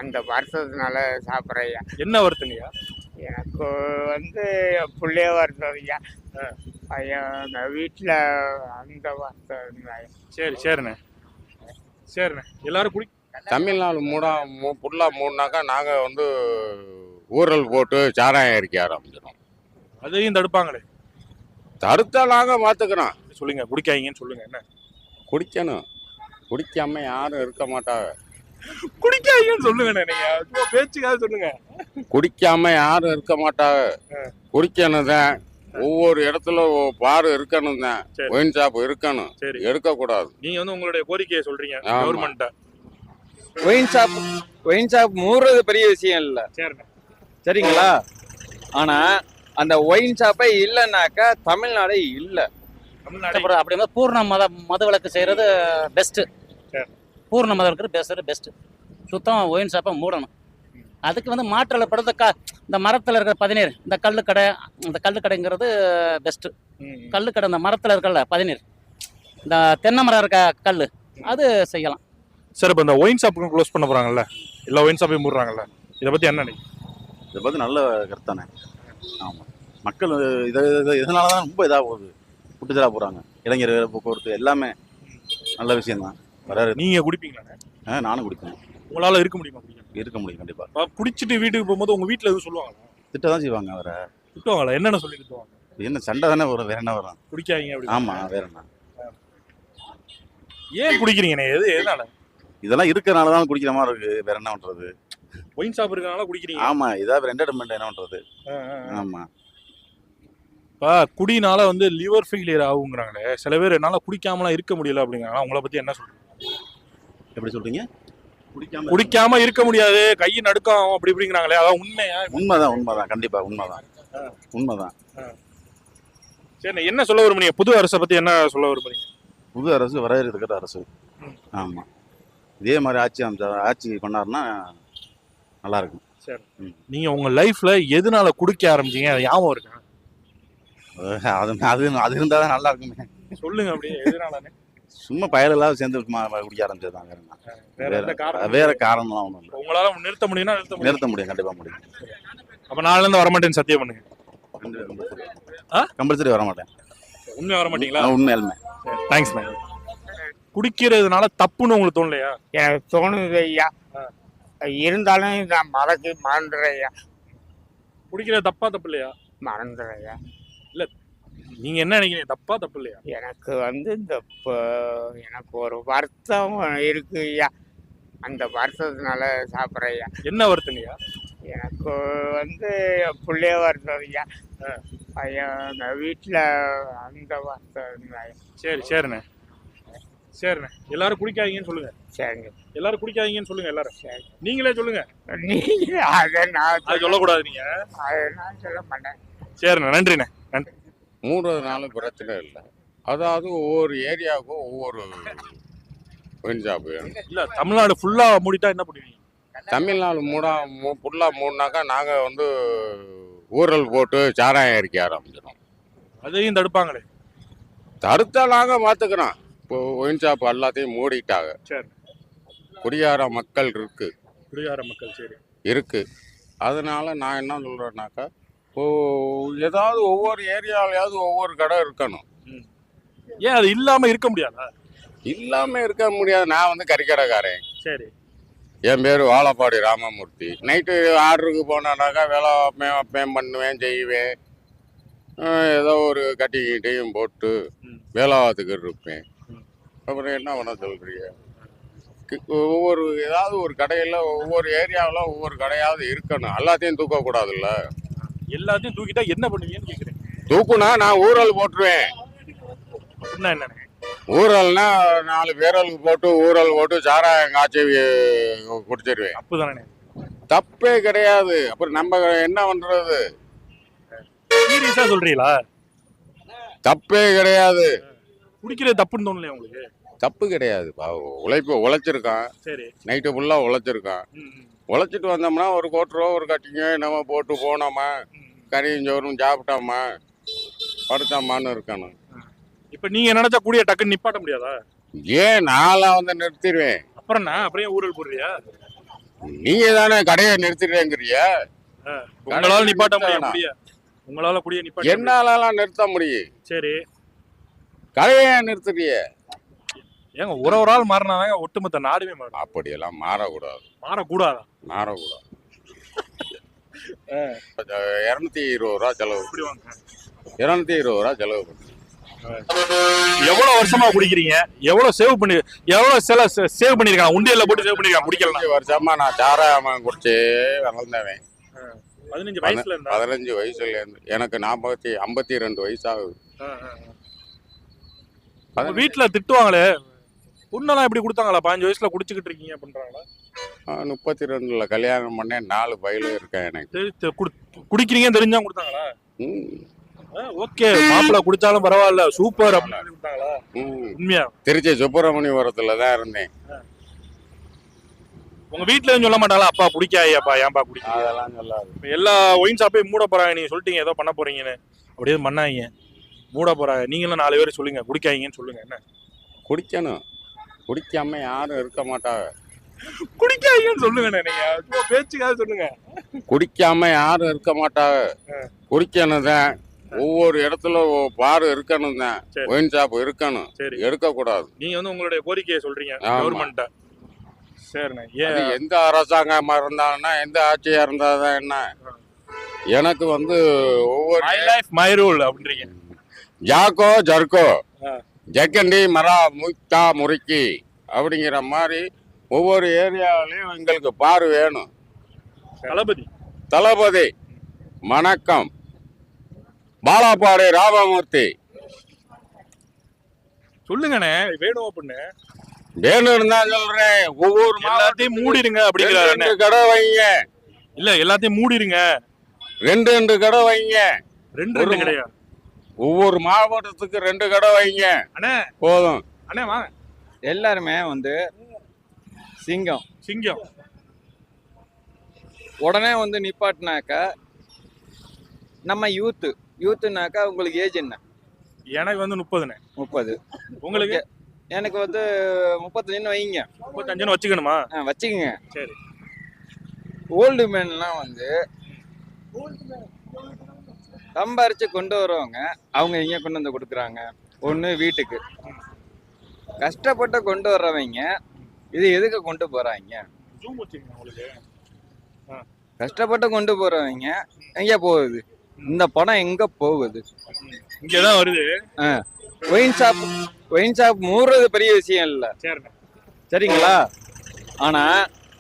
அந்த வருஷத்தினால சாப்பிட்றையா. என்ன வருத்துங்கய்யா? எனக்கு வந்து புள்ளைய வருத்ததுயா. பையன் வீட்டில் அந்த வருத்தம். சரி சரிண்ணே, சரிண்ணே. எல்லாரும் தமிழ்நாடு ஃபுல்லாக மூடினாக்கா நாங்கள் வந்து ஊரல் போட்டு சாராயம் எரிக்க ஆரம்பிச்சிடும். அதையும் தடுப்பாங்களே. தடுத்தா நாங்கள் பார்த்துக்கிறோம். சொல்லுங்க, குடிக்காதீங்கன்னு சொல்லுங்க. என்ன குடிக்கணும், குடிக்காம யாரும் இருக்க மாட்டாங்க. குடிக்காதீங்கன்னு சொல்லுங்க. நீங்க சும்மா பேச்சுக்காக சொல்லுங்க. குடிக்காம யாரும் இருக்க மாட்டாங்க. குடிக்கணும் தான். ஒவ்வொரு இடத்துல பாரு இருக்கணும் தான். ஒயின் ஷாப் இருக்கணும், எடுக்கக்கூடாது. நீங்க வந்து உங்களுடைய கோரிக்கையை சொல்றீங்க கவர்மெண்ட்ட. ஒயின் ஷாப் மூடுறது பெரிய விஷயம் இல்ல, சரிங்களா? ஆனா அந்த ஒயின் ஷாப்பே இல்லைன்னாக்கா தமிழ்நாடே இல்ல. அப்படி பூர்ண மது விலக்கு செய்யறது பெஸ்ட். பூர்ண மதம் இருக்கிறது பெஸ்ட். சுத்தம் ஒயின் ஷாப்பை மூடணும். அதுக்கு வந்து மாற்றலை படுத்த இந்த மரத்தில் இருக்கிற பதினீர், இந்த கல்லுக்கடைங்கிறது பெஸ்ட்டு. கல்லுக்கடை இந்த மரத்தில் இருக்கல பதினீர், இந்த தென்னை மரம் இருக்க கல், அது செய்யலாம். சார், இப்போ இந்த ஒயின் ஷாப்புக்கும் க்ளோஸ் பண்ண போகிறாங்கல்ல, எல்லா ஒயின் ஷாப்பையும் மூடுறாங்கல்ல, இதை பற்றி என்ன நினைக்கிறீங்க? இதை பற்றி நல்ல கருத்தானே. ஆமாம், மக்கள் இதனால தான் ரொம்ப இதாக போகுது, குட்டுச்சலாக போகிறாங்க. இளைஞர் போக்குவரத்து எல்லாமே நல்ல விஷயம்தான். வராது. நீங்கள் குடிப்பீங்களாண்ணே? நானும் குடிப்பேன். உங்களால் இருக்க முடியுமா? இருக்க முடியும் கண்டிப்பா. குடிச்சிட்டு வீட்டுக்கு போகும்போது உங்க வீட்டுல எதுவும் சொல்லுவாங்க? திட்ட தான் செய்வாங்க. அவரை திட்டுவாங்களா? என்னென்ன சொல்லி திட்டுவாங்க? என்ன சண்டை தானே வரும், வேற என்ன வரும்? குடிக்காதீங்க அப்படி. ஆமா, வேற என்ன? ஏன் குடிக்கிறீங்கண்ணே? எதனால? இதெல்லாம் இருக்கிறனால தான் குடிக்கிற மாதிரி இருக்கு, வேற என்ன பண்றது? ஒயின் ஷாப் இருக்கனால குடிக்கிறீங்க? ஆமா, இதாவது என்டர்டைன்மெண்ட், என்ன பண்றது? ஆமா. குடினால வந்து லிவர் ஃபெயிலியர் ஆகுங்கிறாங்களே சில பேர். என்னால குடிக்காமலாம் இருக்க முடியல அப்படிங்கிறாங்க. அவங்கள பத்தி என்ன சொல்றீங்க? எப்படி சொல்றீங்க? குடிக்காம இருக்க முடியாது, கை நடுக்கம் அப்படி இப்படிங்கிறாங்களே, அதான் உண்மையா? உண்மைதான், கண்டிப்பா உண்மைதான். சரி, என்ன சொல்ல விரும்புறீங்க? புது அரசை பத்தி என்ன சொல்ல விரும்புறீங்க? புது அரசு வரவேற்கிற அரசு. ஆமா, இதே மாதிரி ஆட்சி பண்ணாருன்னா நல்லா இருக்கும். சரி, நீங்க உங்க லைஃப்ல எதனால குடிக்க ஆரம்பிச்சீங்க? அது ஞாபகம் இருக்கா? அது இருந்தாதான் நல்லா இருக்குமே. சொல்லுங்க அப்படியே, எதனால? சும்மா பயலெல்லாம் சேர்ந்து குடிக்க ஆரம்பிச்சதுதான். வேற காரணம்லாம் ஒன்றும் இல்லை. உங்களால நிறுத்த முடியும்னா நிறுத்த முடியும், கண்டிப்பா முடியும். அப்ப நாளைல இருந்து வரமாட்டேன்னு சத்தியம் பண்ணுங்க. கம்பல்சரி வரமாட்டேன். உண்மையா வரமாட்டீங்களா? உண்மையாலுமே. Thanks ma'am. குடிக்கிறதுனால தப்புன்னு உங்களுக்கு தோணலையா? எனக்கு தோணுது ஐயா. இருந்தாலும் நான் மறந்துறையா. குடிக்கிறது தப்பு இல்லையா? மறந்துறையா. இல்ல, நீங்க என்ன நினைக்கிறீங்க? தப்பு இல்லையா? எனக்கு வந்து எனக்கு ஒரு வருத்தம் இருக்கு ஐயா. அந்த வருத்தத்தினால சாப்பிட்றையா. என்ன வருத்தங்கய்யா? எனக்கு வந்து புள்ளைய வருத்ததுயா. பையன் வீட்டில் அந்த வருத்தம். சரிண்ணே. எல்லாரும் குடிக்காதீங்கன்னு சொல்லுங்க. சரிங்க, எல்லாரும் குடிக்காதீங்கன்னு சொல்லுங்க. எல்லாரும் நீங்களே சொல்லுங்க. நீங்க அதை நான் சொல்லக்கூடாது. நீங்க அதை நான் சொல்ல மாட்டேன். சரிண்ணே, நன்றிண்ணே. நன்றி. மூடுறதுனால பிரச்சனை இல்லை. அதாவது ஒவ்வொரு ஏரியாவுக்கும் ஒவ்வொரு ஒயின் ஷாப் வேணும். இல்ல, தமிழ்நாடு ஃபுல்லா மூடிட்டா என்ன பண்ணுவீங்க? தமிழ்நாடு ஃபுல்லாக மூடினாக்கா நாங்கள் வந்து ஊரல் போட்டு சாராயம் எரிக்க ஆரம்பிச்சிடும். அதையும் தடுப்பாங்களே. தடுத்தா நாங்கள் பார்த்துக்கிறோம். இப்போ ஒயின் ஷாப் எல்லாத்தையும் மூடிட்டாங்க. சரி, குடியார மக்கள் சரி இருக்கு. அதனால நான் என்ன சொல்றேன்னாக்கா, ஏதாவது ஒவ்வொரு ஏரியாவிலையாவது ஒவ்வொரு கடை இருக்கணும். ஏன் அது இல்லாம இருக்க முடியாதா? இல்லாம இருக்க முடியாது. நான் வந்து கறிக்கடைக்காரன். சரி, என் பேர் வாழப்பாடி ராமமூர்த்தி. நைட்டு ஆர்டருக்கு போனானாக்கா வேலை பண்ணுவேன், செய்வேன். ஏதோ ஒரு கட்டிக்கிட்டையும் போட்டு வேலாவாத்துக்கு இருப்பேன். அப்புறம் என்ன பண்ண சொல்றீங்க? ஏதாவது ஒரு கடையில் ஒவ்வொரு ஏரியாவில் ஒவ்வொரு கடையாவது இருக்கணும். எல்லாத்தையும் தூக்கக்கூடாதுல்ல. எல்லாத்தையும் தூக்கிட்டா என்ன பண்ணுவீங்கன்னு கேட்குறேன். தூக்குனா நான் ஊரல் போட்டுருவேன். என்ன ஊரல்னா 4 பேரலுக்கு போட்டு ஊரல் போட்டு சாராயம் காய்ச்சி குடிச்சிருவேன். அப்பதானே? தப்பே கிடையாது. அப்புறம் நம்ம என்ன பண்றது? சீரியஸா சொல்றீங்களா? தப்பே கிடையாது. குடிக்கிறது தப்புன்னு தோணலையா உங்களுக்கு? தப்பு கிடையாது. உழைச்சிருக்கான். சரி, நைட்டு ஃபுல்லா உழைச்சிருக்கான். உழைச்சிட்டு வந்தோம்னா ஒரு கோட்டரோ ஒரு கட்டிங்க நம்ம போட்டு போனோமா, கறியும் சோறும் சாப்பிட்டோமா, படுத்தோமான்னு இருக்கணும். இப்ப நீங்க நினைச்சா கூடிய டக்குன்னு நிப்பாட்ட முடியாதா? ஏன் நான்லாம் வந்து நிறுத்திடுவேன். அப்புறம் ஊரல் போடுறியா? நீங்க தானே கடையை நிறுத்திட்டேங்கிறிய. உங்களால நிப்பாட்ட முடியும். உங்களால குடிய நிப்பாட்ட என்னாலலாம் நிறுத்த முடியும். சரி, கடையை நிறுத்துறிய. ஏங்க ஒரு ஆள் மாறினாதாங்க ஒட்டுமொத்த நாடுமே மாறும். அப்படியெல்லாம் மாறக்கூடாது. மாறக்கூடாதா? மாறக்கூடாது. 220 ரூபா செலவு. 220 ரூபா செலவு பண்ணு. எவ்வளவு வருஷமா குடிக்கிறீங்க? எவ்வளவு சேவ் பண்ணிருக்காங்க? உண்டியல்ல போட்டு சேவ் பண்ணிருக்காங்க. குடிக்கலாம். 15 வருஷமா நான் சாராயமாக குடிச்சே வளர்ந்தவன். 15 வயசுல இருந்தா 15 வயசுல இருந்து எனக்கு 52 வயசு ஆகுது. வீட்டுல திட்டுவாங்களே, பொண்ணெல்லாம் எப்படி கொடுத்தாங்களா? 15 வயசுல குடிச்சுக்கிட்டு இருக்கீங்க பண்றாங்களா? 32ல கல்யாணம் பண்ணேன். 4 பையலும் இருக்கேன் எனக்கு. குடிக்கிறீங்கன்னு தெரிஞ்சா கொடுத்தாங்களா? ம். ஓகே, மாப்பிள்ள குடிச்சாலும் பரவாயில்ல, சூப்பர் அப்படின்னு கொடுத்தாங்களா? உண்மையா? திருச்சி சுப்பிரமணியபுரத்துல தான் இருந்தேன். உங்க வீட்டுல எதுவும் சொல்ல மாட்டாங்களா? அப்பா குடிக்காயப்பா, ஏன்பா குடிக்க? அதெல்லாம் சொல்லாது. எல்லா ஒயின் ஷாப்பையும் மூட போறாங்க. நீங்க சொல்லிட்டீங்க ஏதோ பண்ண போறீங்கன்னு. அப்படியே பண்ணாங்க, மூட போறாங்க. நீங்களும் 4 பேர் சொல்லுங்க குடிக்காதீங்கன்னு சொல்லுங்க. என்ன குடிக்கணும். குடிக்காம யாரும் இருக்க மாட்டாங்க. குடிக்காதீங்கன்னு சொல்லுங்க. நீங்க பேச்சுக்காக சொல்லுங்க. குடிக்காம யாரும் இருக்க மாட்டாங்க. குடிக்கணும் தான். ஒவ்வொரு இடத்துல பார் இருக்கணும் தான். சரி. ஒயின் ஷாப் இருக்கணும். சரி, எடுக்க கூடாது. நீங்க உங்களுடைய கோரிக்கையை சொல்றீங்க ஆமா. கவர்மெண்ட்ட. சரிண்ணே. அது எந்த அரசாங்கமா இருந்தாங்கன்னா, எந்த ஆட்சியா இருந்தாதான் என்ன. எனக்கு ஒவ்வொரு மை லைஃப் மை ரூல் அப்படின்றீங்க. ஜாக்கோ ஜர்கோ ஆ. ஜக்கண்டி மரா முக்தா முறுக்கி அப்படிங்கிற மாதிரி ஒவ்வொரு ஏரியாவிலையும் எங்களுக்கு பார் வேணும். தளபதி வணக்கம். பாலாப்பாடி ராமமூர்த்தி சொல்லுங்கண்ணே, வேணும் அப்படின்னு. வேணும்னு தான் சொல்றேன். ஒவ்வொரு எல்லாத்தையும் மூடிடுங்க அப்படிங்கிறாரு. 2 கடை வைங்க. இல்ல, எல்லாத்தையும் மூடிடுங்க. 2 கடை வைங்க. 2 கிடையாது. ஒவ்வொரு மாவட்டத்துக்கு 2 கடை வைங்க. அண்ணே போதும். அண்ணே வாங்க. எல்லாருமே சிங்கம் உடனே நிப்பாட்டினாக்கா நம்ம யூத்துனாக்கா உங்களுக்கு ஏஜ் என்ன? எனக்கு 30ண்ணே. 30. உங்களுக்கு? எனக்கு 35 வைங்க. 35 வச்சுக்கணுமா? வச்சுக்கோங்க. சரி. ஓல்டு மேன்லாம் சம்பாரிச்சு கொண்டு வரவங்க அவங்க எங்க கொண்டு வந்து கொடுக்குறாங்க? ஒண்ணு வீட்டுக்கு. கஷ்டப்பட்டு கொண்டு வர்றவங்க இது எதுக்கு கொண்டு போறாங்க? கஷ்டப்பட்டு கொண்டு போறவங்க எங்க போகுது? இந்த பணம் எங்க போகுது? இங்கதான் வருது. ஒயின் ஷாப் மூடுறது பெரிய விஷயம் இல்ல, சரிங்களா? ஆனா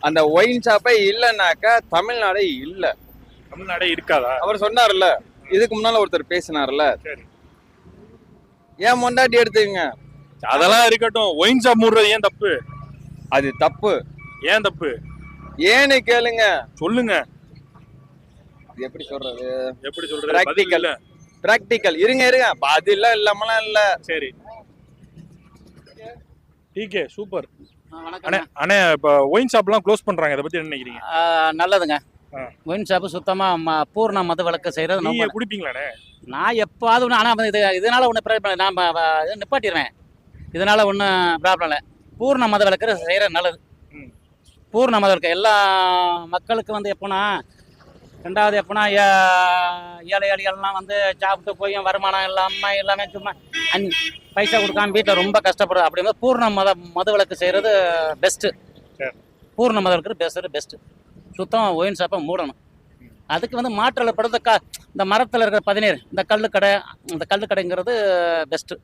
அந்த ஒயின் ஷாப்பே இல்லைன்னாக்கா தமிழ்நாடே இல்ல. தமிழ்நாடே இருக்காதா? அவர் சொன்னார்ல, இதுக்கு முன்னால ஒருத்தர் பேசினார்ல, ஏன் மொண்டாட்டி எடுத்துக்கங்க. அதெல்லாம் இருக்கட்டும். ஒயின் ஷாப் மூடுறது ஏன் தப்பு? அது தப்பு. ஏன் தப்பு? ஏன்னு கேளுங்க. சொல்லுங்க. எப்படி சொல்றது? எப்படி சொல்றது? பிராக்டிக்கல். இருங்க பதில இல்லாமலாம் இல்ல. சரி, டிகே சூப்பர். வணக்கம். அண்ணே, இப்ப ஒயின் ஷாப்லாம் க்ளோஸ் பண்றாங்க, இத பத்தி என்ன நினைக்கிறீங்க? நல்லதுங்க. ஒயின் ஷாப் சுத்தமா பூர்ண மது விலக்கு செய்யறது. நீங்க குடிப்பீங்களாண்ணே? நான் எப்பாவது ஒன்று. ஆனால் இதனால ஒன்று நான் நிப்பாட்டிடுவேன். இதனால ஒன்றும் ப்ராப்ளம் இல்லை. பூர்ண மத விலக்கு செய்கிறது நல்லது. பூர்ண மத விலக்கு எல்லா மக்களுக்கு எப்போனா, ரெண்டாவது எப்போனா ஏழை எளிகள்லாம் சாப்பிட்டு போய் வருமானம் இல்லாமல் எல்லாமே சும்மா பைசா கொடுக்காம வீட்டில் ரொம்ப கஷ்டப்படுறது. அப்படிங்கும்போது பூர்ண மத விலக்கு செய்கிறது பெஸ்ட்டு. பூர்ண மத விலக்கு பெஸ்ட்டு. சுத்தம் ஒயின் ஷாப்பை மூடணும். அதுக்கு மாற்றலை படுத்த இந்த மரத்தில் இருக்கிற 17 இந்த கல்லுக்கடைங்கிறது பெஸ்ட்டு.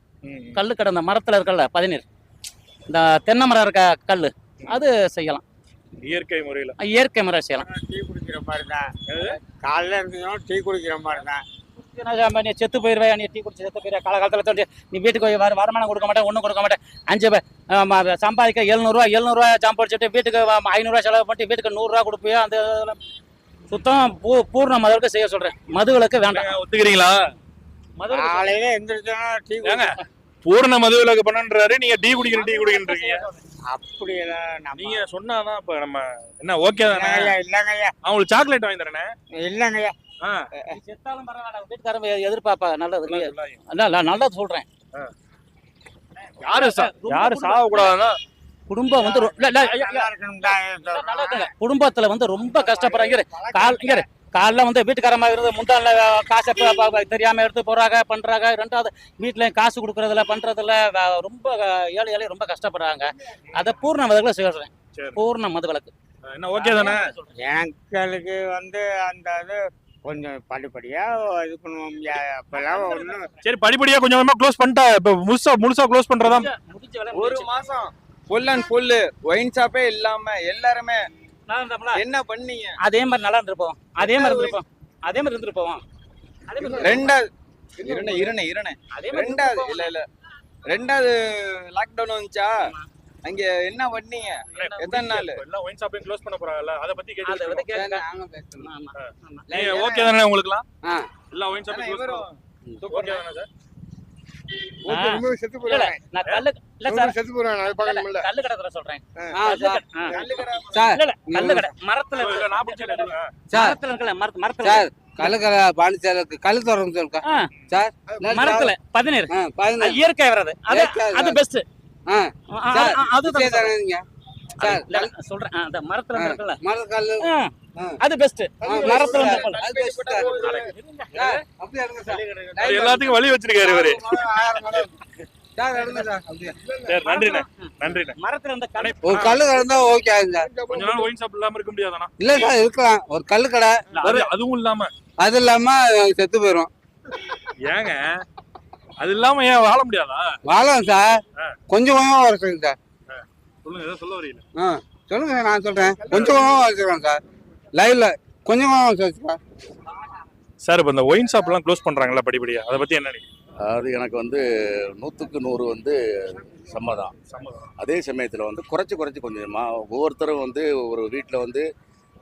கல்லுக்கடை இந்த மரத்தில் இருக்கல 17 இந்த தென்னை மரம் இருக்க கல், அது செய்யலாம். இயற்கை முறையில் செய்யலாம். டீ குடிக்கிற மாதிரி தான். காலைல இருந்தோம் டீ குடிக்கிற மாதிரி தான். நீ செத்து போயிடுவேன். நீ டீ குடிச்சு செத்து போயிடுவேன். காலகாலத்தில் தோண்டி நீ வீட்டுக்கு வருமானம் கொடுக்க மாட்டேன், ஒன்றும் கொடுக்க மாட்டேன். 5 சம்பாதிக்க 700 சம்பாதிச்சுட்டு வீட்டுக்கு 500 செலவு பண்ணிட்டு வீட்டுக்கு 100 கொடுப்பியோ. அந்த சுத்தம் பூர்ண மதவிலக்கு செய்ய சொல்றேன். மது விலக்கு வேண்டாம். ஒத்துக்கிறீங்களா? காலையில எந்திரிச்சோம் டீ பூர்ண மது விலக்கு பண்ணன்றாரு, நீங்க டீ குடிக்கிறீங்க. அப்படியெல்லாம் நீங்க சொன்னாதான் இப்ப நம்ம என்ன ஓகே தானே? இல்லங்கய்யா, அவங்களுக்கு சாக்லேட் வாங்கி தரேனே. இல்லங்கய்யா. செத்தாலும் பரவாயில்ல, வீட்டுக்காரங்க எதிர்பார்ப்பா. நல்லது சொல்றேன். யாரு சாக கூடாதுன்னா குடும்பம் வந்து இல்ல, இல்ல, ஐயா, நல்லா இருக்கணும்டா. நல்லா இருக்குங்க. குடும்பத்துல வந்து ரொம்ப கஷ்டப்படுறாங்க. காலைல வந்து வீட்டுக்காரமா இருந்து முந்தான காசை தெரியாம எடுத்து போறாங்க பண்றாங்க. ரெண்டாவது வீட்டுல காசு கொடுக்கறதுல பண்றதுல ரொம்ப ஏழை ஏழை ரொம்ப கஷ்டப்படுறாங்க. அதை பூர்ண மதங்களை சொல்றேன். சரி. பூர்ண மதவிலக்கு என்ன ஓகே தானே? எங்களுக்கு வந்து அந்த இது கொஞ்சம் படிப்படியா இது பண்ணுவோம். அப்பெல்லாம் ஒன்றும் சரி, படிப்படியா கொஞ்சம் கொஞ்சமா க்ளோஸ் பண்ணிட்டா இப்ப முழுசா க்ளோஸ் பண்றதா? முடிஞ்ச வேலை ஒரு மாசம் ஃபுல் அண்ட் ஃபுல் ஒயின் ஷாப்பே இல்லாம எல்லாருமே என்ன பண்ணீங்க? அதே மாதிரி நல்லா இருந்திருப்போம். அதே மாதிரி இருந்திருப்போம். அதே மாதிரி இருந்திருப்போம். அதே மாதிரி ரெண்டாவது இருணை அதே மாதிரி ரெண்டாவது இல்ல ரெண்டாவது லாக்டவுன் வந்துச்சா? அங்க என்ன பண்ணீங்க? எத்தனை நாள்? எல்லாம் ஒயின் ஷாப்பையும் க்ளோஸ் பண்ண போறாங்கல்ல, அத பத்தி அதை வந்து கேட்டு கேட்க- ஆமா, ஆமா. ஓகே தானே உங்களுக்குலாம்? ஆ. எல்லாம் ஒயின் ஷாப்பையும் க்ளோஸ் இவரும் பண்ண ஓகே தானே சார்? செத்து இல்ல, இல்ல, நான் இல்ல சார், செத்து போறாங்க. அது பார்க்க முடியல. கல்லு கடை தர சொல்றேன். ஆ, சார். கல்லுக்கடை சார் இல்ல, இல்ல, கல்லு கடை மரத்துல இல்ல, நான் பிடிச்சேன் சொல்லுங்க. சார் மரத்துல இருக்குல்ல, மரத்துல சார் கல்லுக்கடை பாண்டிச்சேரிக்கு கல் திறந்து சொல்லுங்க ஆ, சார். மரத்துல 17 ஆ, 17. இயற்கை வர்றது அது இயற்கை அது பெஸ்ட். ஆ, சார் அதுதான் சரி, தரேங்க. சார் இல்ல, இல்ல, சொல்றேன். அந்த மரத்துல இருக்குல்ல, மரக்கல் அது பெஸ்ட். மரத்துல சார். இருக்குல்ல. அது best சார். சார், அப்படியே எடுங்க சார். அது எல்லாத்துக்கும் வழி வச்சிருக்காரு இவரு. சார், எடுங்க சார், அப்படியே. சரி, நன்றிண்ணே. நன்றிண்ணே. மரத்துல இருந்த கடை ஒரு கல்லு கடை இருந்தா ஓகே ஆகுது சார். கொஞ்ச நாள் ஒயின் ஷாப் இல்லாம இருக்க முடியாதானா? இல்ல சார், இருக்கலாம். ஒரு கல்லு கடை அதுவும் இல்லாம அது இல்லாம செத்து போயிடும். ஏங்க அது இல்லாம ஏன் வாழ முடியாதா? வாழலாம் சார். கொஞ்சம் கொஞ்சமா வர சொல்லுங்க சார். சொல்லுங்க, ஏதோ சொல்ல வரீங்க. ஆ, சொல்லுங்க சார், நான் சொல்றேன். கொஞ்சம் கொஞ்சமா வச்சுக்கிறேன் சார். லைவ்ல கொஞ்சம் கொஞ்சமா வச்சுக்கிறேன் சார். சார், இப்ப இந்த ஒயின் ஷாப் எல்லாம் க்ளோஸ் பண்றாங்கல்ல படிப்படியா, அதை பத்தி என்ன நினைக்கிறீங்க? அது எனக்கு வந்து 100க்கு 100 வந்து சம்மதம். அதே சமயத்தில் வந்து குறைச்சி கொஞ்சமா ஒவ்வொருத்தரும் வந்து ஒரு வீட்டில் வந்து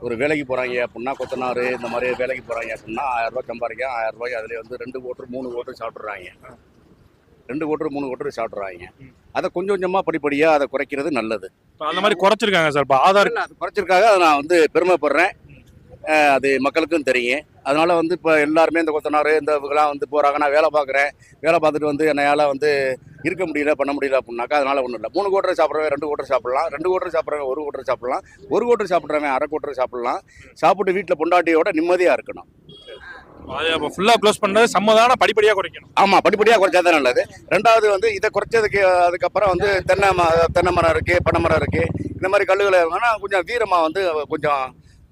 ஒரு வேலைக்கு போகிறாங்க அப்படின்னா, கொத்தனார் இந்த மாதிரி வேலைக்கு போகிறாங்க அப்படின்னா 1000 ரூபா சம்பாதிக்க 1000 ரூபாய் அதில் வந்து 2 கோட்டர் 3 கோட்டர் சாப்பிட்றாங்க. 2 கோட்டர் 3 கோட்டர் சாப்பிட்றாங்க. அதை கொஞ்சம் கொஞ்சமாக படிப்படியாக அதை குறைக்கிறது நல்லது. இப்ப அந்த மாதிரி குறைச்சிருக்காங்க சார். இப்ப ஆதார் அது குறைச்சிருக்காங்க, அதை நான் வந்து பெருமைப்படுறேன். அது மக்களுக்கும் தெரியும். அதனால வந்து இப்போ எல்லாருமே இந்த கொத்தனார் இந்த இவங்கெல்லாம் வந்து போகிறாங்க. நான் வேலை பார்க்குறேன், வேலை பார்த்துட்டு வந்து என்னால் வந்து இருக்க முடியல பண்ண முடியல அப்படின்னாக்கா அதனால ஒன்றும் இல்லை. 3 கோட்டர் சாப்பிட்றவன் 2 கோட்டர் சாப்பிட்லாம், 2 கோட்டர் சாப்பிட்றவன் 1 கோட்டர் சாப்பிட்லாம், 1 கோட்டர் சாப்பிட்றவன் 1/2 கோட்டர் சாப்பிட்லாம். சாப்பிட்டு வீட்டில் பொண்டாட்டியோட நிம்மதியாக இருக்கணும். அது அப்ப ஃபுல்லா க்ளோஸ் பண்றது சம்மதான படிப்படியா குறைக்கணும். ஆமாம், படிப்படியாக குறைச்சா தான் நல்லது. ரெண்டாவது வந்து இதை குறைச்சதுக்கு அதுக்கப்புறம் வந்து தென்னை மரம் இருக்குது, பனை மரம் இருக்குது. இந்த மாதிரி கல்லுகளை வேணால் கொஞ்சம் வீரமாக வந்து கொஞ்சம்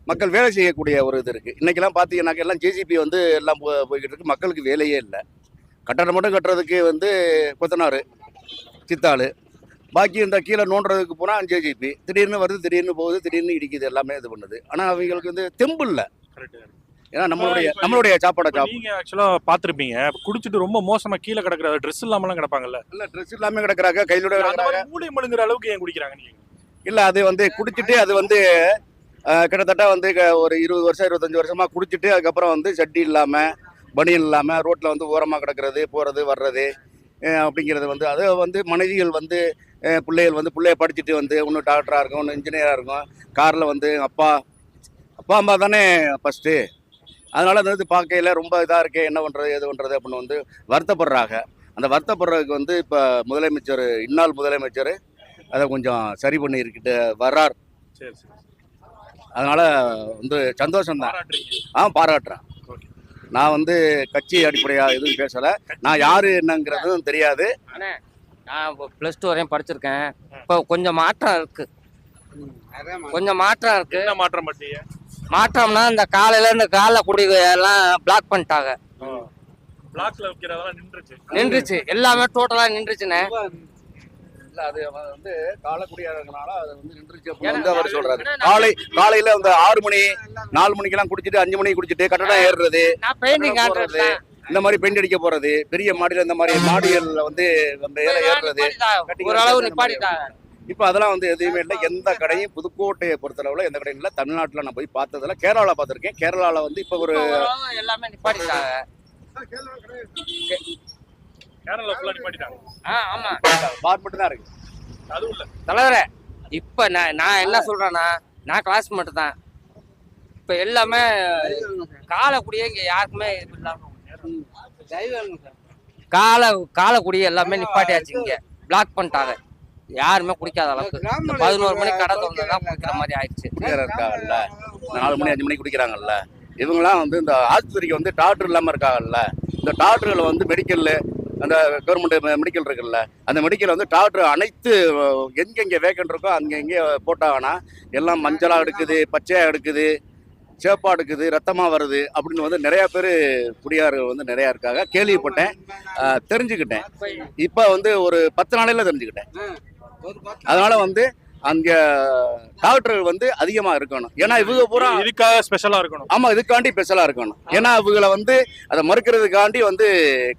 மக்கள் வேலை செய்யக்கூடிய ஒரு இது இருக்குது. இன்றைக்கெல்லாம் பார்த்தீங்கன்னாக்க எல்லாம் ஜேசிபி வந்து எல்லாம் போய்கிட்டு இருக்கு. மக்களுக்கு வேலையே இல்லை. கட்டடம் மட்டும் கட்டுறதுக்கு வந்து கொத்தனார் சித்தாள், பாக்கி இந்த கீழே நோண்டுறதுக்கு போனால் ஜேசிபி. திடீர்னு வருது, திடீர்னு போகுது, திடீர்னு இடிக்குது, எல்லாமே இது பண்ணுது. ஆனால் அவங்களுக்கு வந்து தெம்பு இல்லை. ஏன்னா நம்மளுடைய சாப்பாடை நீங்க ஆக்சுவலா பாத்திருப்பீங்க, குடிச்சிட்டு ரொம்ப மோசமா கீழே கிடக்குற ட்ரெஸ் இல்லாமலாம் கிடப்பாங்கல்ல, இல்லை ட்ரெஸ் எல்லாமே கிடக்குறாங்க, கையிலோட கிடக்குறாங்க. மூளை மழுங்குற அளவுக்கு ஏன் குடிக்கிறாங்க நீங்க? இல்லை, அது வந்து குடிச்சிட்டு அது வந்து கிட்டத்தட்ட வந்து ஒரு 20 வருஷம் 25 வருஷமா குடிச்சிட்டு அதுக்கப்புறம் வந்து சட்டி இல்லாமல் பனியன் இல்லாமல் ரோட்டில் வந்து ஓரமாக கிடக்கிறது, போகிறது வர்றது அப்படிங்கிறது வந்து அதை வந்து மனைவிகள் வந்து பிள்ளைய படிச்சுட்டு வந்து ஒன்று டாக்டராக இருக்கும், ஒன்று இன்ஜினியராக இருக்கும். காரில் வந்து அப்பா அம்மா தானே ஃபஸ்ட்டு. அதனால் அது வந்து பார்க்கையில் ரொம்ப இதாக இருக்கே, என்ன பண்ணுறது எது பண்ணுறது அப்படின்னு வந்து வருத்தப்படுறாங்க. அந்த வருத்தப்படுறதுக்கு வந்து இப்போ இந்நாள் முதலமைச்சர் அதை கொஞ்சம் சரி பண்ணியிருக்கிட்டு வர்றார். சரி சரி. அதனால் வந்து சந்தோஷம்தான். பாராட்டுறேன். நான் வந்து கட்சி அடிப்படையாக எதுவும் பேசலை. நான் யார் என்னங்கிறதும் தெரியாது. அண்ணே, நான் +2 வரையும் படிச்சிருக்கேன். இப்போ கொஞ்சம் மாற்றம் இருக்கு. கொஞ்சம் மாற்றம் இருக்கு. என்ன மாற்றம் பண்றீங்க? மாற்றம்னா இந்த காலை குடி எல்லாம் பிளாக் பண்ணிட்டாங்க. பிளாக்ல வைக்கிறதெல்லாம் நின்றுச்சு, எல்லாமே டோட்டலா நின்றுச்சுண்ணே. இல்லை, அது வந்து காலக்குடியாகிறதுனால அது வந்து நின்றுச்சு அப்படின்னு வந்து அவர் சொல்றாரு. காலையில் அந்த 6 மணி 4 மணிக்கெல்லாம் குடிச்சிட்டு 5 மணிக்கு குடிச்சிட்டு கட்டடம் ஏறுறது, நான் பெயிண்டிங் போறது, இந்த மாதிரி பெயிண்ட் அடிக்க போறது, பெரிய மாடியில் இந்த மாதிரி மாடிகள்ல வந்து அந்த ஏறுறது ஓரளவு நிப்பாட்டிட்டாங்க. இப்போ அதெல்லாம் வந்து எதுவுமே இல்லை. எந்த கடையும் புதுக்கோட்டையை பொறுத்தளவில் எந்த கடையும் இல்லை. தமிழ்நாட்டில் நான் போய் பார்த்ததில்ல. கேரளாவில் பார்த்துருக்கேன். கேரளாவில் வந்து இப்போ ஒரு எல்லாமே நிப்பாட்டிட்டாங்க. கேரளா ஃபுல்லா நிப்பாட்டிட்டாங்க. ஆமா, பார் மட்டும் தான் இருக்கு. அதுவும் இல்ல தலைவரே, இப்போ நான் என்ன சொல்றேன்னா, நான் கிளாஸ் மட்டும் தான். இப்போ எல்லாமே காலக்குடியே இங்கே யாருக்குமே காலக்குடி எல்லாமே நிப்பாட்டியாச்சு. இங்கே பிளாக் பண்ணிட்டாங்க. யாருமே குடிக்காத அளவுக்கு இந்த 11 மணிக்கு கடை திறந்ததான் குடிக்கிற மாதிரி ஆயிடுச்சு. இருக்காங்கல்ல, இந்த 4 மணி 5 மணிக்கு குடிக்கிறாங்கல்ல, இவங்களாம் வந்து இந்த ஆஸ்பத்திரிக்கு வந்து டாக்டர் இல்லாமல் இருக்காங்கல்ல, இந்த டாக்டர்களை வந்து மெடிக்கல் அந்த கவர்மெண்ட் மெடிக்கல் இருக்குல்ல, அந்த மெடிக்கல் வந்து டாக்டர் அனைத்து எங்கெங்கே வேக்கண்ட் இருக்கோ அங்கே போட்டாங்கன்னா எல்லாம் மஞ்சளாக எடுக்குது, பச்சையாக எடுக்குது, சேப்பா எடுக்குது, ரத்தமாக வருது அப்படின்னு வந்து நிறையா பேர் குடியார்கள் வந்து நிறையா இருக்காங்க. கேள்விப்பட்டேன், தெரிஞ்சுக்கிட்டேன். இப்போ வந்து ஒரு 10 நாளையில் தெரிஞ்சுக்கிட்டேன். அதனால வந்து அங்கே டாக்டர்கள் வந்து அதிகமாக இருக்கணும். ஏன்னா இவங்க பூரா இதுக்காக ஸ்பெஷலா இருக்கணும். ஆமாம், இதுக்காண்டி ஸ்பெஷலாக இருக்கணும். ஏன்னா இவங்களை வந்து அதை மறுக்கிறதுக்காண்டி வந்து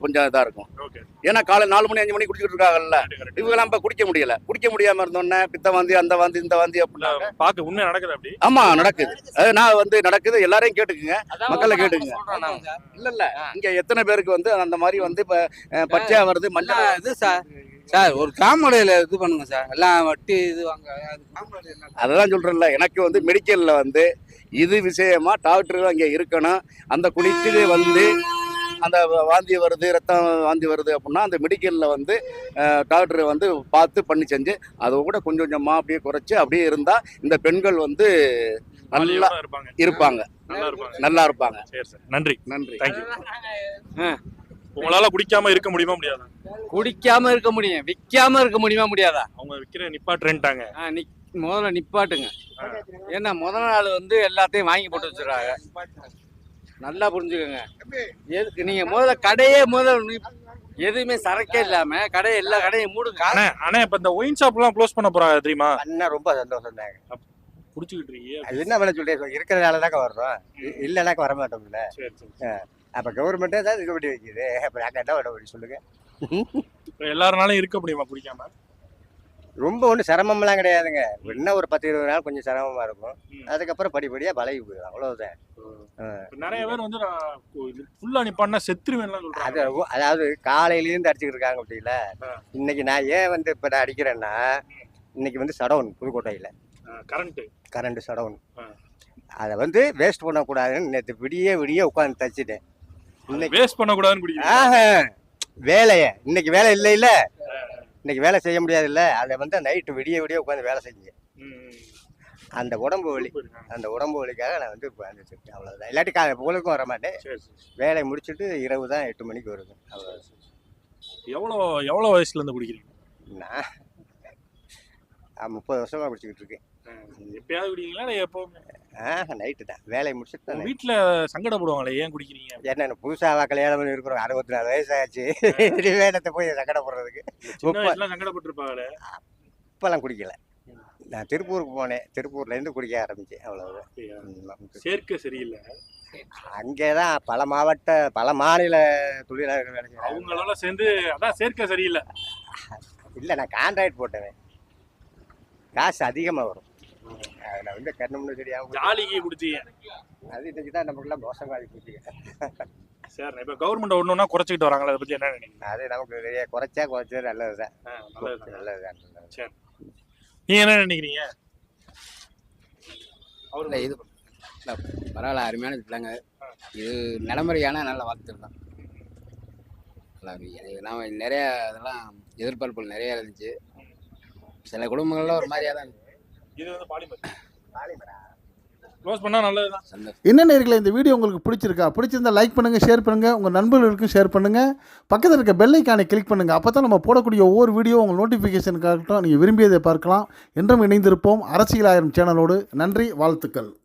கொஞ்சம் இதாக இருக்கும். ஓகே. ஏன்னா காலை 4 மணி 5 மணி குடிச்சிட்டு இருக்காங்கல்ல, இவங்கெல்லாம் இப்போ குடிக்க முடியாம இருந்தோன்னே பித்த வாந்தி அந்த வாந்தி இந்த வாந்தி அப்படின்னா பார்க்க உண்மை நடக்குது அப்படி. ஆமா நடக்குது. அது நான் வந்து நடக்குது, எல்லாரையும் கேட்டுக்குங்க, மக்களை கேட்டுக்குங்க. சொல்றேன் நான். இல்ல இங்க எத்தனை பேருக்கு வந்து அந்த மாதிரி வந்து இப்ப பச்சையா வருது, மஞ்சள் இது சார் ஒரு காமடையில் இது பண்ணுங்க சார், எல்லாம் வட்டி இது வாங்க. அதெல்லாம் சொல்றேன்ல. எனக்கு வந்து மெடிக்கல்ல வந்து இது விஷயமா டாக்டர் அங்கே இருக்கணும். அந்த குடிச்சு வந்து அந்த வாந்தி வருது, ரத்தம் வாந்தி வருது அப்படின்னா அந்த மெடிக்கலில் வந்து டாக்டர் வந்து பார்த்து பண்ணி செஞ்சு அதை கூட கொஞ்சம் கொஞ்சமாக அப்படியே குறைச்சி அப்படியே இருந்தால் இந்த பெண்கள் வந்து நல்லா இருப்பாங்க, நல்லா இருப்பாங்க. சரி சார், நன்றி. நன்றி, தேங்க்யூ. உங்களால குடிக்காம இருக்க முடியுமா முடியாதா? குடிக்காம இருக்க முடியும், விற்காம இருக்க முடியுமா முடியாதா? அவங்க விற்கிற நிப்பாட்டுறேன்ட்டாங்க. முதல்ல நிப்பாட்டுங்க. ஏன்னா முதல் நாள் வந்து எல்லாத்தையும் வாங்கி போட்டு வச்சுறாங்க. நல்லா புரிஞ்சுக்கோங்க. எதுக்கு நீங்க முதல்ல கடையே எதுவுமே சரக்கே இல்லாம எல்லா கடையும் மூடுங்க. ஆனா இப்ப இந்த ஒயின் ஷாப் எல்லாம் க்ளோஸ் பண்ண போறாங்க தெரியுமா? அண்ணா ரொம்ப சந்தோஷம் தாங்க. குடிச்சுக்கிட்டு இருக்கீங்க, அது என்ன பண்ண சொல்லிட்டு இருக்கிறதுனால தாங்க வர்றோம், இல்லைனாக்க வர மாட்டோம்ல. சரி சரி. அப்ப கவர்மெண்டே தான் இது பண்ணி வைக்குது, அப்ப நாங்க என்ன பண்ண முடியும் சொல்லுங்க. இப்ப எல்லாருனாலும் இருக்க முடியுமா குடிக்காம? ரொம்ப ஒன்றும் சிரமம்லாம் கிடையாதுங்க. என்ன ஒரு 10-20 நாள் கொஞ்சம் சிரமமா இருக்கும், அதுக்கப்புறம் படிப்படியா பழகி போயிடும், அவ்வளவுதான். நிறைய பேர் வந்து ஃபுல்லா நிப்பாட்டினா செத்துருவேன்லாம் சொல்றாங்க. அதாவது காலையிலேருந்து அடிச்சுக்கிட்டு இருக்காங்க அப்படில. இன்னைக்கு நான் ஏன் வந்து இப்ப நான் அடிக்கிறேன்னா, இன்னைக்கு வந்து சடவுன் புதுக்கோட்டையில கரண்ட் சடவுன். அதை வந்து வேஸ்ட் பண்ணக்கூடாதுன்னு நேற்று விடிய உட்காந்து தச்சுட்டேன். வேஸ்ட் பண்ணக்கூடாதுன்னு குடிக்கிறேன். வேலையை இன்னைக்கு வேலை இல்லை, இன்னைக்கு வேலை செய்ய முடியாது இல்லை, அதை வந்து நைட்டு விடிய உட்காந்து வேலை செஞ்சேன். அந்த உடம்பு வலிக்காக நான் வந்து உட்காந்துருக்கேன், அவ்வளோதான். இல்லாட்டி புகழுக்கும் வர மாட்டேன். வேலையை முடிச்சுட்டு இரவு தான் 8 மணிக்கு வருது, அவ்வளோ. எவ்வளோ வயசுல இருந்து குடிக்கிறீங்க? நான் 30 வருஷமா குடிச்சிக்கிட்டு இருக்கேன். எப்பயாவது குடிக்கிறீங்களா இல்லை எப்பவுமே? நைட்டு தான் வேலையை முடிச்சுட்டு. வீட்டில் சங்கடப்படுவாங்களே ஏன் குடிக்கிறீங்க? என்ன புதுசாக கல்யாணம் பண்ணி இருக்கிறோம், 64 வயசாச்சு, வேலைத்தை போய் சங்கடப்படுறதுக்கு. சங்கடப்பட்டிருப்பாங்களே. இப்பெல்லாம் குடிக்கல. நான் திருப்பூருக்கு போனேன், திருப்பூர்லேருந்து குடிக்க ஆரம்பிச்சேன், அவ்வளவுதான். சேர்க்கை சரியில்லை. அங்கே தான் பல மாநில தொழிலாளர்கள் வேலை செய்யறாங்க. அவங்களோட சேர்ந்து அதான் சேர்க்கை சரியில்லை. இல்லை, நான் கான்ட்ராக்ட் போட்டேன், காசு அதிகமாக வரும். அதில் வந்து கண்ணு தெரியாமல் ஜாலிக்கு குடிச்சிங்க. அது இன்னைக்கு தான் நமக்குலாம் மோசமாக குடிச்சிங்க. சரி, இப்போ கவர்மெண்ட் ஒன்றுனா குறைச்சிக்கிட்டு வராங்களா, அதை பற்றி என்ன நினைக்கிறீங்க? அது நமக்கு குறைச்சது நல்லது தான். நல்லதுதான். சரி, நீங்க என்ன நினைக்கிறீங்க? இல்லை, இது பரவாயில்ல, அருமையான பிள்ளைங்க. இது நடைமுறையான நல்ல வாழ்த்து தான். நான் நிறைய இதெல்லாம் எதிர்பார்ப்புகள் நிறைய இருந்துச்சு. சில குடும்பங்கள்லாம் ஒரு மாதிரியா தான் இருந்துச்சு. இது வந்து க்ளோஸ் பண்ணா நல்லதுதான். என்ன நேயர்களே, இந்த வீடியோ உங்களுக்கு பிடிச்சிருந்தா லைக் பண்ணுங்கள், ஷேர் பண்ணுங்கள், உங்கள் நண்பர்களுக்கும் ஷேர் பண்ணுங்கள். பக்கத்தில் இருக்க பெல் ஐக்கானை கிளிக் பண்ணுங்கள். அப்போ தான் நம்ம போடக்கூடிய ஒவ்வொரு வீடியோ உங்கள் நோட்டிஃபிகேஷனுக்காகட்டும் நீங்கள் விரும்பியதை பார்க்கலாம். என்றும் இணைந்திருப்போம் அரசியல் ஆயிரம் சேனலோடு. நன்றி, வாழ்த்துக்கள்.